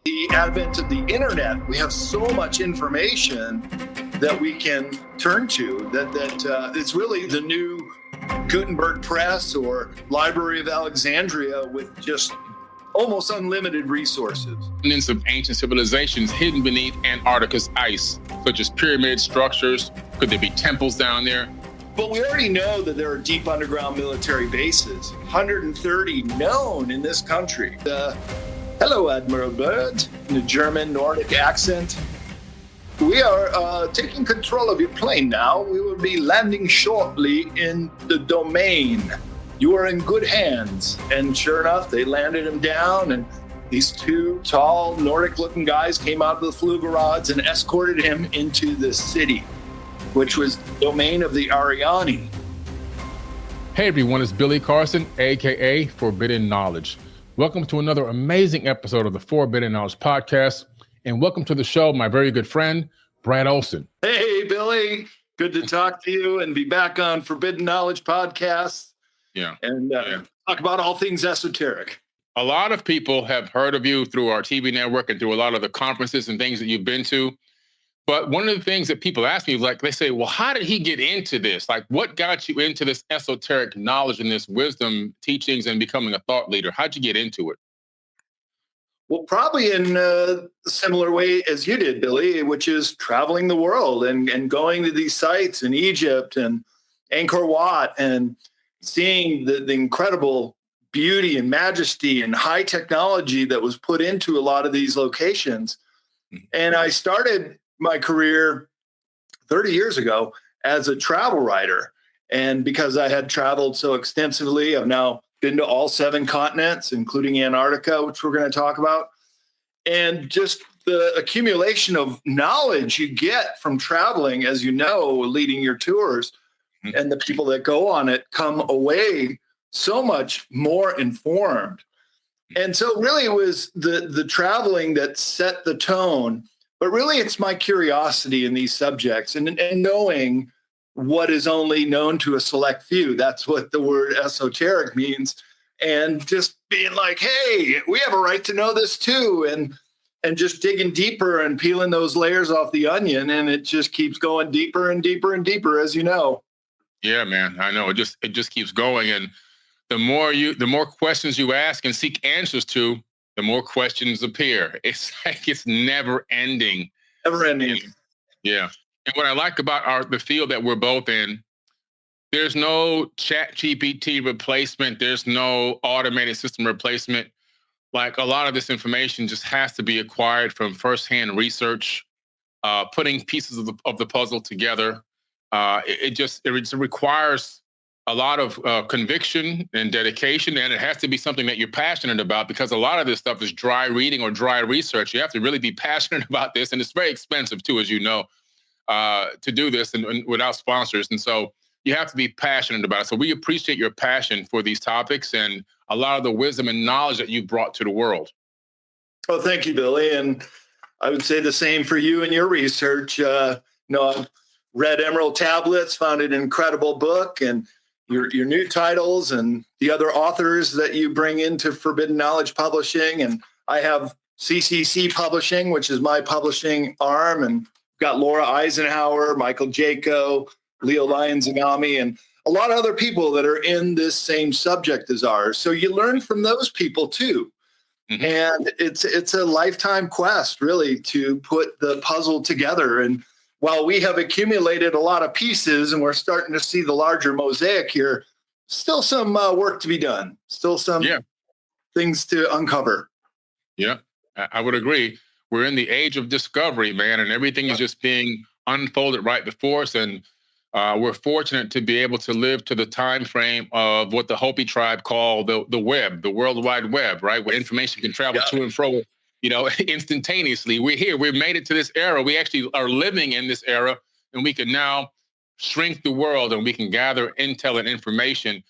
the advent of the internet, we have so much information that we can turn to that it's really the new Gutenberg Press or Library of Alexandria with just almost unlimited resources. Remnants of ancient civilizations hidden beneath Antarctica's ice, such as pyramid structures. Could there be temples down there? But we already know that there are deep underground military bases, 130 known in this country. Hello, Admiral Byrd, in a German Nordic accent. We are taking control of your plane now. We will be landing shortly in the domain. You are in good hands. And sure enough, they landed him down, and these two tall Nordic-looking guys came out of the Flugerods and escorted him into the city, which was the domain of the Ariani. Hey everyone, it's Billy Carson, aka Forbidden Knowledge. Welcome to another amazing episode of the Forbidden Knowledge podcast, and welcome to the show, my very good friend, Brad Olsen. Hey Billy, good to talk to you and be back on Forbidden Knowledge podcast. And talk about all things esoteric. A lot of people have heard of you through our TV network and through a lot of the conferences and things that you've been to. But one of the things that people ask me, like they say, well, how did he get into this? Like, what got you into this esoteric knowledge and this wisdom teachings and becoming a thought leader? How'd you get into it? Well, probably in a similar way as you did, Billy, which is traveling the world and going to these sites in Egypt and Angkor Wat and seeing the incredible beauty and majesty and high technology that was put into a lot of these locations. And I started my career 30 years ago as a travel writer. And because I had traveled so extensively, I've now been to all 7 continents, including Antarctica, which we're going to talk about. And just the accumulation of knowledge you get from traveling, as you know, leading your tours, and the people that go on it come away so much more informed. And so really it was the traveling that set the tone. But really, it's my curiosity in these subjects and knowing what is only known to a select few. That's what the word esoteric means. And just being like, hey, we have a right to know this too. And just digging deeper and peeling those layers off the onion. And it just keeps going deeper and deeper and deeper, as you know. Yeah, man, I know. It just keeps going. And the more questions you ask and seek answers to, the more questions appear. It's like it's never ending. Never ending. Yeah. And what I like about the field that we're both in, there's no chat GPT replacement. There's no automated system replacement. Like a lot of this information just has to be acquired from firsthand research, putting pieces of the puzzle together. It requires a lot of conviction and dedication, and it has to be something that you're passionate about, because a lot of this stuff is dry reading or dry research. You have to really be passionate about this, and it's very expensive too, as you know, to do this and without sponsors. And so you have to be passionate about it. So we appreciate your passion for these topics and a lot of the wisdom and knowledge that you've brought to the world. Oh, thank you, Billy. And I would say the same for you and your research. I've read Emerald Tablets, found an incredible book, and your new titles and the other authors that you bring into Forbidden Knowledge Publishing. And I have CCC Publishing, which is my publishing arm, and got Laura Eisenhower, Michael Jaco, Leo Lyons-Zagami, and a lot of other people that are in this same subject as ours. So you learn from those people too. Mm-hmm. And it's a lifetime quest, really, to put the puzzle together. And while we have accumulated a lot of pieces and we're starting to see the larger mosaic here, still some work to be done. Still some things to uncover. Yeah, I would agree. We're in the age of discovery, man, and everything is just being unfolded right before us. And we're fortunate to be able to live to the time frame of what the Hopi tribe call the web, the World Wide Web, right? Where information can travel to and fro, instantaneously. We're here. We've made it to this era. We actually are living in this era, and we can now shrink the world and we can gather intel and information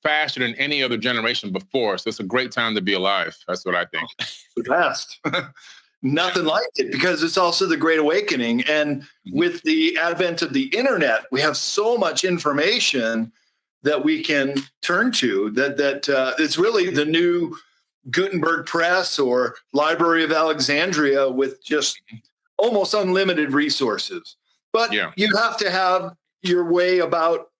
faster than any other generation before. So it's a great time to be alive. That's what I think. The best. Nothing like it, because it's also the Great Awakening. And with the advent of the internet, we have so much information that we can turn to that it's really the new Gutenberg Press or Library of Alexandria with just almost unlimited resources. But you have to have your way about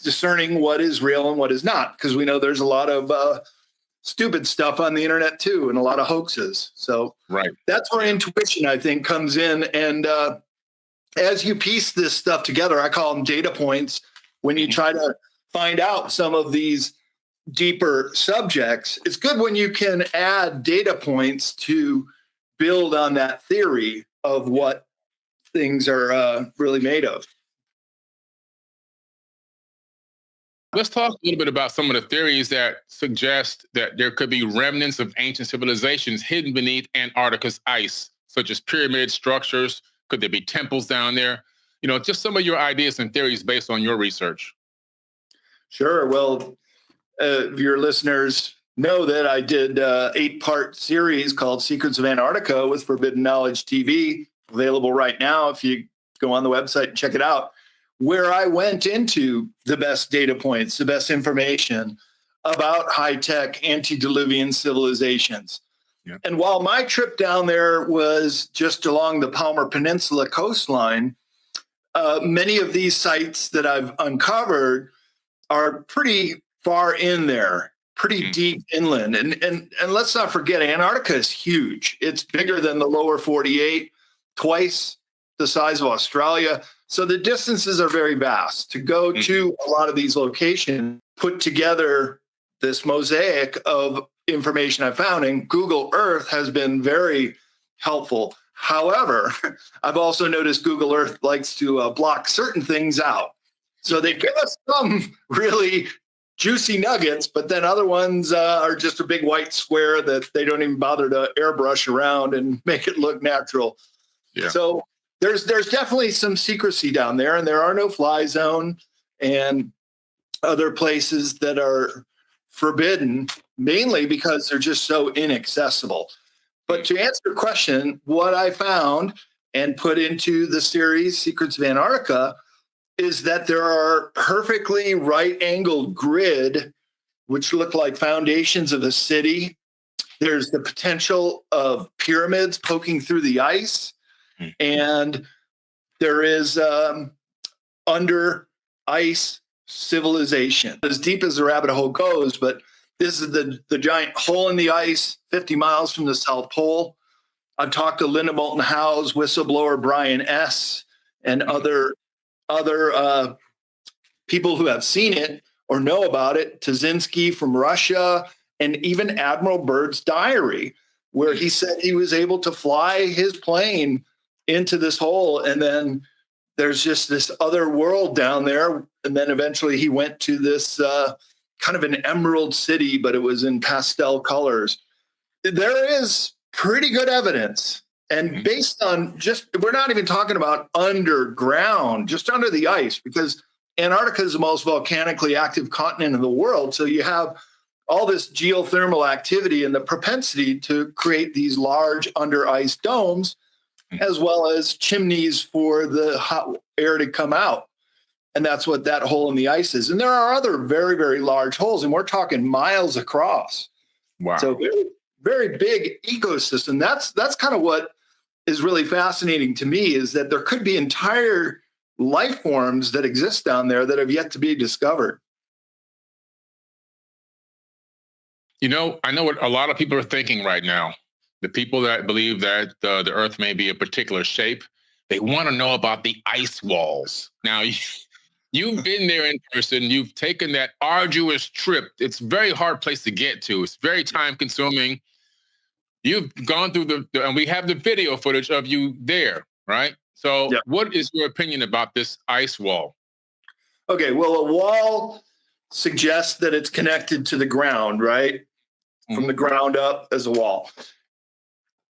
discerning what is real and what is not, because we know there's a lot of stupid stuff on the internet too, and a lot of hoaxes. So that's where intuition, I think, comes in. And as you piece this stuff together, I call them data points. When you try to find out some of these deeper subjects, it's good when you can add data points to build on that theory of what things are really made of. Let's talk a little bit about some of the theories that suggest that there could be remnants of ancient civilizations hidden beneath Antarctica's ice, such as pyramid structures. Could there be temples down there? You know, just some of your ideas and theories based on your research. Sure. Well, your listeners know that I did an 8-part series called Secrets of Antarctica with Forbidden Knowledge TV, available right now if you go on the website and check it out, where I went into the best data points, the best information about high-tech antediluvian civilizations. Yeah. And while my trip down there was just along the Palmer Peninsula coastline, many of these sites that I've uncovered are pretty far in there, pretty deep inland. And let's not forget, Antarctica is huge. It's bigger than the lower 48, twice the size of Australia. So the distances are very vast. To go to a lot of these locations, put together this mosaic of information I found, and Google Earth has been very helpful. However, I've also noticed Google Earth likes to block certain things out. So they give us some really juicy nuggets, but then other ones are just a big white square that they don't even bother to airbrush around and make it look natural. Yeah. So there's definitely some secrecy down there, and there are no fly zone and other places that are forbidden, mainly because they're just so inaccessible. But to answer your question, what I found and put into the series Secrets of Antarctica is that there are perfectly right-angled grid, which look like foundations of a city. There's the potential of pyramids poking through the ice. And there is under ice civilization, as deep as the rabbit hole goes, but this is the giant hole in the ice 50 miles from the South Pole. I've talked to Linda Moulton Howe's whistleblower Brian S. and other people who have seen it or know about it, Tazinski from Russia, and even Admiral Byrd's diary, where he said he was able to fly his plane into this hole, and then there's just this other world down there. And then eventually he went to this kind of an emerald city, but it was in pastel colors. There is pretty good evidence. And based on we're not even talking about underground, just under the ice, because Antarctica is the most volcanically active continent in the world. So you have all this geothermal activity and the propensity to create these large under ice domes, as well as chimneys for the hot air to come out. And that's what that hole in the ice is. And there are other very, very large holes, and we're talking miles across. Wow. So very, very big ecosystem. That's kind of what is really fascinating to me, is that there could be entire life forms that exist down there that have yet to be discovered. You know, I know what a lot of people are thinking right now. The people that believe that the Earth may be a particular shape, they want to know about the ice walls. Now, you've been there in person. You've taken that arduous trip. It's a very hard place to get to. It's very time consuming. You've gone through and we have the video footage of you there, right? So What is your opinion about this ice wall? Okay, well, a wall suggests that it's connected to the ground, right? From the ground up as a wall.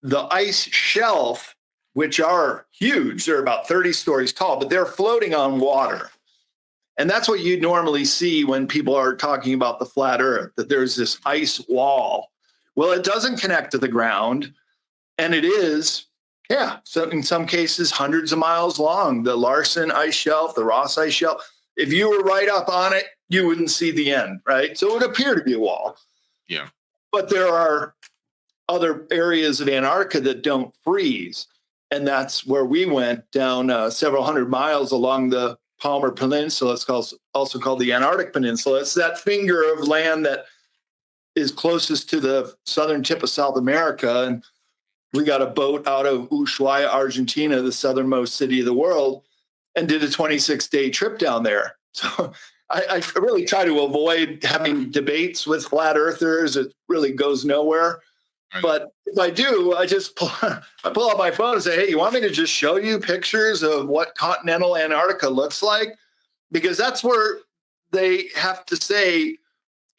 The ice shelf, which are huge, they're about 30 stories tall, but they're floating on water. And that's what you normally see when people are talking about the flat Earth, that there's this ice wall. Well, it doesn't connect to the ground, and it is, so in some cases, hundreds of miles long. The Larsen ice shelf, the Ross ice shelf, if you were right up on it, you wouldn't see the end, right? So it would appear to be a wall. Yeah. But there are other areas of Antarctica that don't freeze. And that's where we went down several hundred miles along the Palmer Peninsula. It's also called the Antarctic Peninsula. It's that finger of land that is closest to the southern tip of South America. And we got a boat out of Ushuaia, Argentina, the southernmost city of the world, and did a 26-day trip down there. So I really try to avoid having debates with flat earthers. It really goes nowhere. Right. But if I do, I pull out my phone and say, hey, you want me to just show you pictures of what continental Antarctica looks like? Because that's where they have to say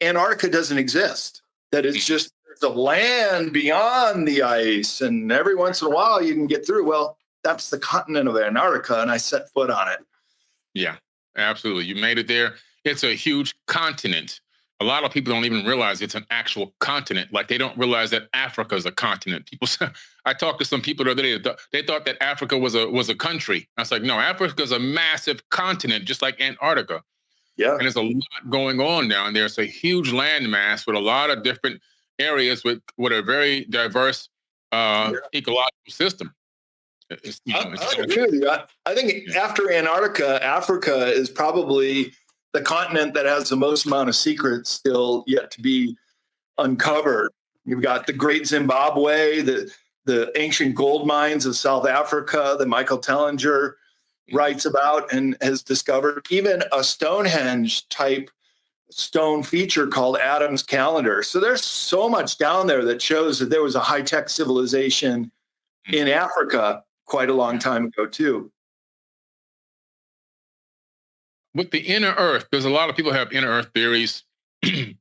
Antarctica doesn't exist, that it's just there's a land beyond the ice. And every once in a while you can get through. Well, that's the continent of Antarctica. And I set foot on it. Yeah, absolutely. You made it there. It's a huge continent. A lot of people don't even realize it's an actual continent. Like they don't realize that Africa is a continent. People, I talked to some people the other day. They thought that Africa was a country. I was like, no, Africa is a massive continent, just like Antarctica. Yeah, and there's a lot going on down there. It's a huge landmass with a lot of different areas with a very diverse ecological system. I agree with you. I think after Antarctica, Africa is probably the continent that has the most amount of secrets still yet to be uncovered. You've got the Great Zimbabwe, the ancient gold mines of South Africa that Michael Tellinger writes about and has discovered, even a Stonehenge type stone feature called Adam's Calendar. So there's so much down there that shows that there was a high-tech civilization in Africa quite a long time ago too. With the inner Earth, there's a lot of people have inner Earth theories.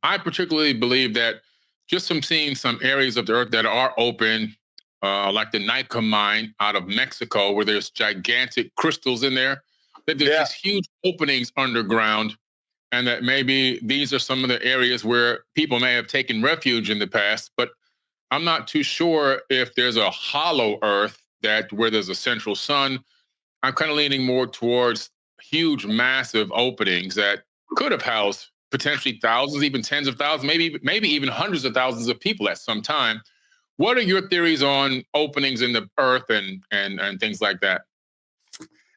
I particularly believe that just from seeing some areas of the Earth that are open, like the Nika mine out of Mexico, where there's gigantic crystals in there, that there's these huge openings underground, and that maybe these are some of the areas where people may have taken refuge in the past. But I'm not too sure if there's a hollow Earth where there's a central sun. I'm kind of leaning more towards huge, massive openings that could have housed potentially thousands, even tens of thousands, maybe even hundreds of thousands of people at some time. What are your theories on openings in the Earth and things like that?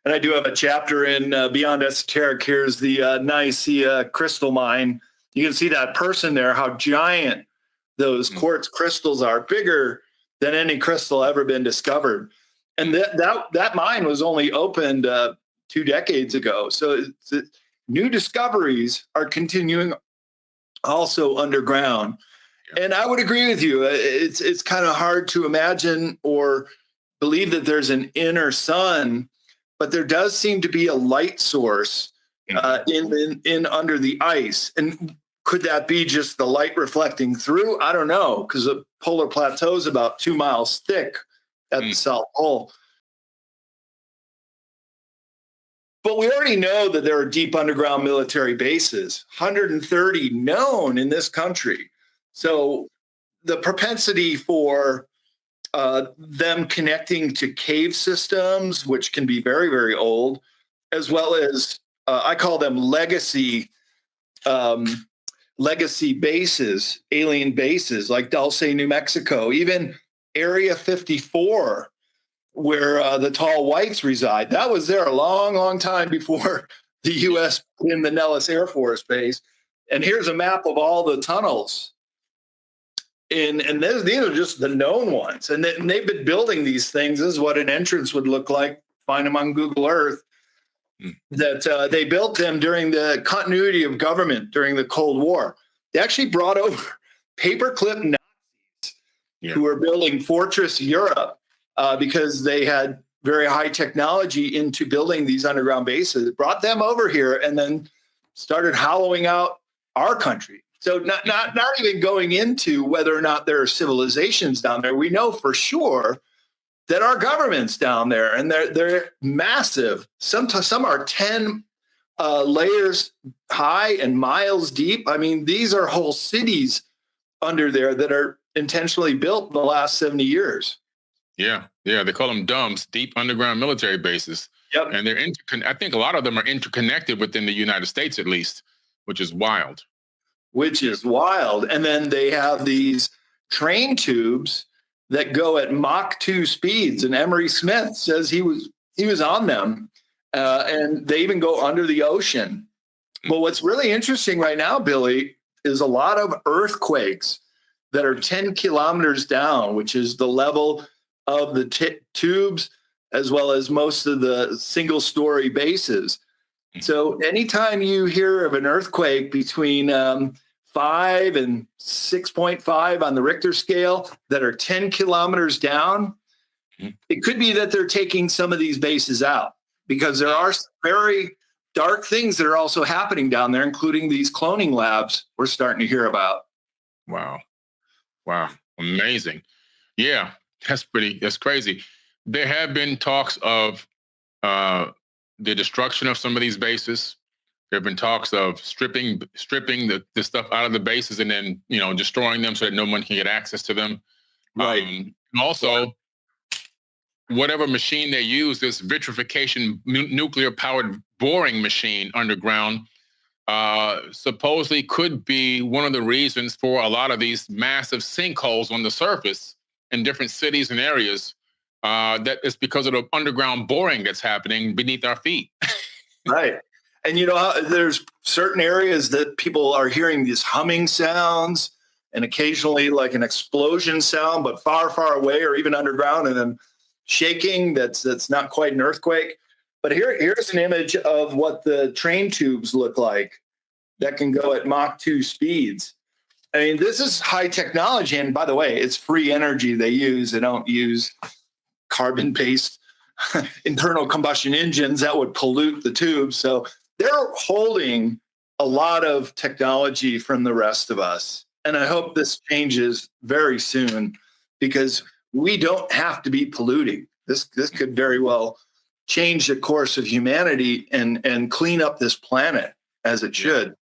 And I do have a chapter in Beyond Esoteric. Here's the Nicaea crystal mine. You can see that person there, how giant those quartz crystals are, bigger than any crystal ever been discovered. And that mine was only opened 2 decades ago. So new discoveries are continuing also underground. And I would agree with you. It's kind of hard to imagine or believe that there's an inner sun, but there does seem to be a light source in under the ice. And could that be just the light reflecting through? I don't know, because the polar plateau is about 2 miles thick at the South Pole. But we already know that there are deep underground military bases, 130 known in this country. So the propensity for them connecting to cave systems, which can be very, very old, as well as I call them legacy bases, alien bases like Dulce, New Mexico, even Area 54, where the tall whites reside. That was there a long, long time before the U.S. put in the Nellis Air Force Base. And here's a map of all the tunnels. And these are just the known ones. And they've been building these things. This is what an entrance would look like. Find them on Google Earth. That they built them during the continuity of government during the Cold War. They actually brought over paperclip Nazis who were building Fortress Europe because they had very high technology into building these underground bases. Brought them over here and then started hollowing out our country. So not even going into whether or not there are civilizations down there. We know for sure that our government's down there, and they're massive. Some are 10 layers high and miles deep. I mean, these are whole cities under there that are intentionally built in the last 70 years. Yeah. They call them DUMBs, deep underground military bases. Yep. And they're I think a lot of them are interconnected within the United States, at least, which is wild. which is wild. And then they have these train tubes that go at Mach 2 speeds. And Emery Smith says he was on them. And they even go under the ocean. But what's really interesting right now, Billy, is a lot of earthquakes that are 10 kilometers down, which is the level of the tubes, as well as most of the single-story bases. So anytime you hear of an earthquake between 5 and 6.5 on the Richter scale that are 10 kilometers down, it could be that they're taking some of these bases out, because there are very dark things that are also happening down there, including these cloning labs we're starting to hear about. Wow. Amazing. Yeah, that's crazy. There have been talks of the destruction of some of these bases. There have been talks of stripping the stuff out of the bases and then, destroying them so that no one can get access to them. Right. And also, whatever machine they use, this vitrification nuclear-powered boring machine underground, supposedly could be one of the reasons for a lot of these massive sinkholes on the surface in different cities and areas. That is because of the underground boring that's happening beneath our feet. Right. And there's certain areas that people are hearing these humming sounds and occasionally like an explosion sound, but far, far away or even underground, and then shaking that's not quite an earthquake. But here's an image of what the train tubes look like that can go at Mach 2 speeds. I mean, this is high technology. And by the way, it's free energy they use. They don't use carbon-based internal combustion engines that would pollute the tubes. So they're holding a lot of technology from the rest of us. And I hope this changes very soon, because we don't have to be polluting. This could very well change the course of humanity and clean up this planet as it should.